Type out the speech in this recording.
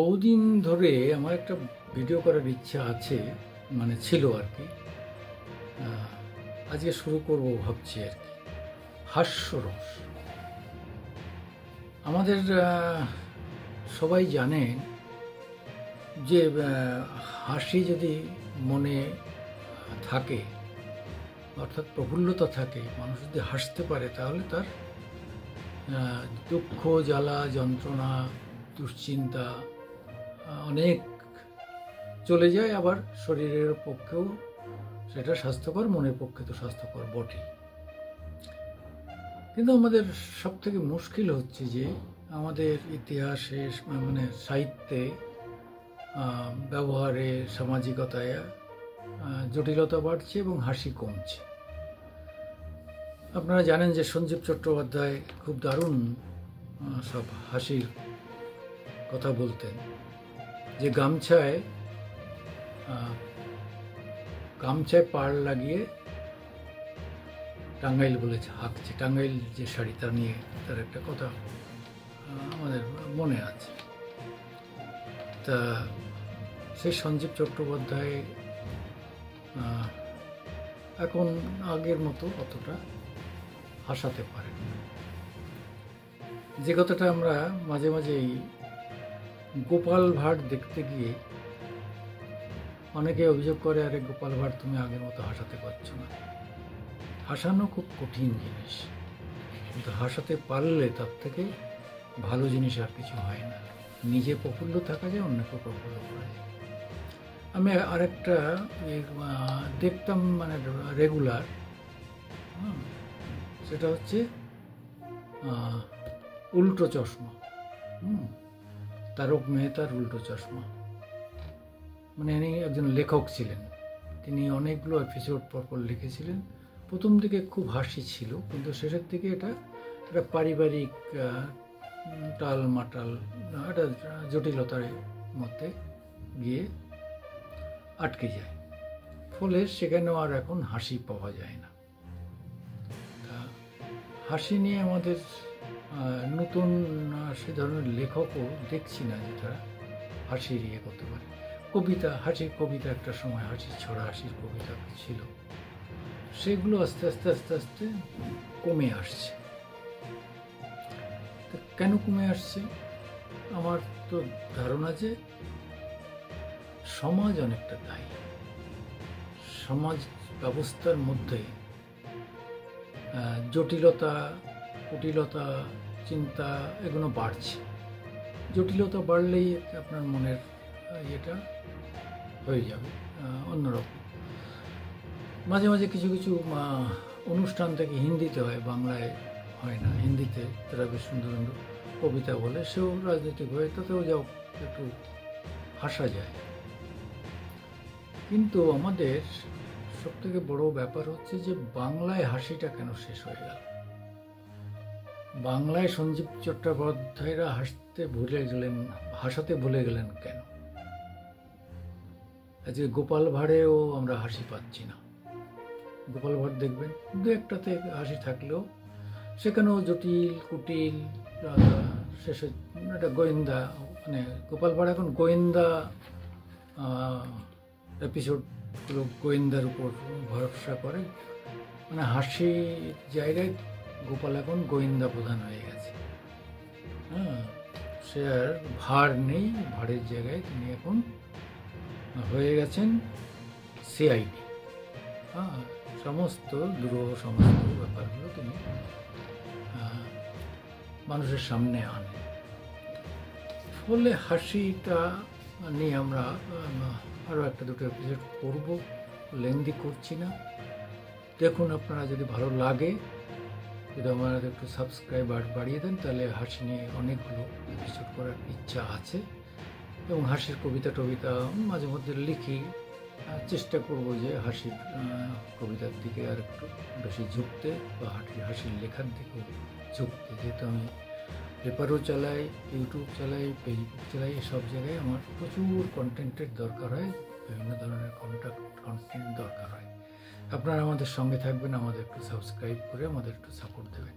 বহুদিন ধরে আমার একটা ভিডিও করার ইচ্ছা আছে, মানে ছিল আর কি। আজকে শুরু করব ভাবছি আর কি। হাস্যরস। আমাদের সবাই জানেন যে হাসি যদি মনে থাকে, অর্থাৎ প্রফুল্লতা থাকে, মানুষ যদি হাসতে পারে তাহলে তার দুঃখ, জ্বালা, যন্ত্রণা, দুশ্চিন্তা অনেক চলে যায়। আবার শরীরের পক্ষেও সেটা স্বাস্থ্যকর, মনের পক্ষে তো স্বাস্থ্যকর বটে। কিন্তু আমাদের সব থেকে মুশকিল হচ্ছে যে আমাদের ইতিহাসে, মানে সাহিত্যে, ব্যবহারে, সামাজিকতায় জটিলতা বাড়ছে এবং হাসি কমছে। আপনারা জানেন যে সঞ্জীব চট্টোপাধ্যায় খুব দারুণ সব হাসির কথা বলতেন, যে গামছায় পাড় লাগিয়ে টাঙ্গাইল বলে হাঁকছে। টাঙ্গাইল যে শাড়ি, তা নিয়ে তার একটা কথা আমাদের মনে আছে। তা সেই সঞ্জীব চট্টোপাধ্যায় এখন আগের মতো অতটা হাসাতে পারেন না। যে কথাটা আমরা মাঝে মাঝেই গোপাল ভাঁড় দেখতে গিয়ে অনেকে অভিযোগ করে, আরে গোপাল ভাঁড়, তুমি আগের মতো হাসাতে পারছো না। হাসানো খুব কঠিন জিনিস, কিন্তু হাসাতে পারলে তার থেকে ভালো জিনিস আর কিছু হয় না। নিজে প্রফুল্ল থাকা যায়, অন্যকে প্রফুল্ল করা যায়। আমি আরেকটা দেখতাম, মানে রেগুলার, সেটা হচ্ছে উল্টো চশমা। তারক মেহতার উল্টো চশমা। মানে ইনি একজন লেখক ছিলেন, তিনি অনেকগুলো এপিসোড পরপর লিখেছিলেন। প্রথম দিকে খুব হাসি ছিল, কিন্তু শেষের দিকে এটা একটা পারিবারিক টাল মাটাল, একটা জটিলতার মধ্যে গিয়ে আটকে যায়। ফলে সেখানেও আর এখন হাসি পাওয়া যায় না। তা হাসি নিয়ে আমাদের নতুন সে ধরনের লেখকও দেখছি না যে তারা হাসির ইয়ে করতে পারে। কবিতা, হাসির কবিতা, একটা সময় হাসির ছড়া, হাসির কবিতা ছিল, সেগুলো আস্তে আস্তে আস্তে আস্তে কমে আসছে। কেন কমে আসছে? আমার তো ধারণা যে সমাজ অনেকটা দায়ী। সমাজ ব্যবস্থার মধ্যে জটিলতা, কুটিলতা, চিন্তা এগুলো বাড়ছে। জটিলতা বাড়লেই আপনার মনের ইয়েটা হয়ে যাবে অন্যরকম। মাঝে মাঝে কিছু কিছু অনুষ্ঠান থেকে হিন্দিতে হয়, বাংলায় হয় না। হিন্দিতে তারা বেশ সুন্দর সুন্দর কবিতা বলে, সেও রাজনৈতিক হয়ে, তাতেও যাও একটু হাসা যায়। কিন্তু আমাদের সবথেকে বড় ব্যাপার হচ্ছে যে বাংলায় হাসিটা কেন শেষ হয়ে গেল? বাংলায় সঞ্জীব চট্টোপাধ্যায়রা হাসাতে ভুলে গেলেন কেন? আজকে গোপাল ভাঁড়েও আমরা হাসি পাচ্ছি না। গোপাল ভাঁড় দেখবেন দু একটাতে হাসি থাকলেও সেখানেও জটিল, কুটিল, শেষে একটা গোয়েন্দা, মানে গোপাল ভাঁড় এখন গোয়েন্দা এপিসোডগুলো গোয়েন্দার উপর ভরসা করে। মানে হাসির জায়গায় গোপাল এখন গোয়েন্দা প্রধান হয়ে গেছে। সে আর ভাঁড় নেই, ভাঁড়ের জায়গায় তিনি এখন হয়ে গেছেন সিআইডি। সমস্ত সমস্ত ব্যাপারগুলো তিনি মানুষের সামনে আনেন। ফলে হাসিটা নিয়ে আমরা আরও একটা দুটো এপিসোড করব, লেন্দি করছি না। দেখুন, আপনারা যদি ভালো লাগে, যদি আমাদের একটু সাবস্ক্রাইবার বাড়িয়ে দেন, তাহলে হাসি নিয়ে অনেকগুলো এপিসোড করার ইচ্ছা আছে। এবং হাসির কবিতা টবিতা মাঝে মধ্যে লিখি, চেষ্টা করব যে হাসির কবিতার দিকে আর একটু বেশি ঝুঁকতে, বা হাসির লেখার দিকেও ঝুঁকতে। যেহেতু আমি পেপারও চালাই, ইউটিউব চালাই, ফেসবুক চালাই, সব জায়গায় আমার প্রচুর কন্টেন্টের দরকার হয়, বিভিন্ন ধরনের কন্টেন্ট দরকার হয়। আপনারা আমাদের সঙ্গে থাকবেন, আমাদের একটু সাবস্ক্রাইব করে আমাদের একটু সাপোর্ট দেবেন।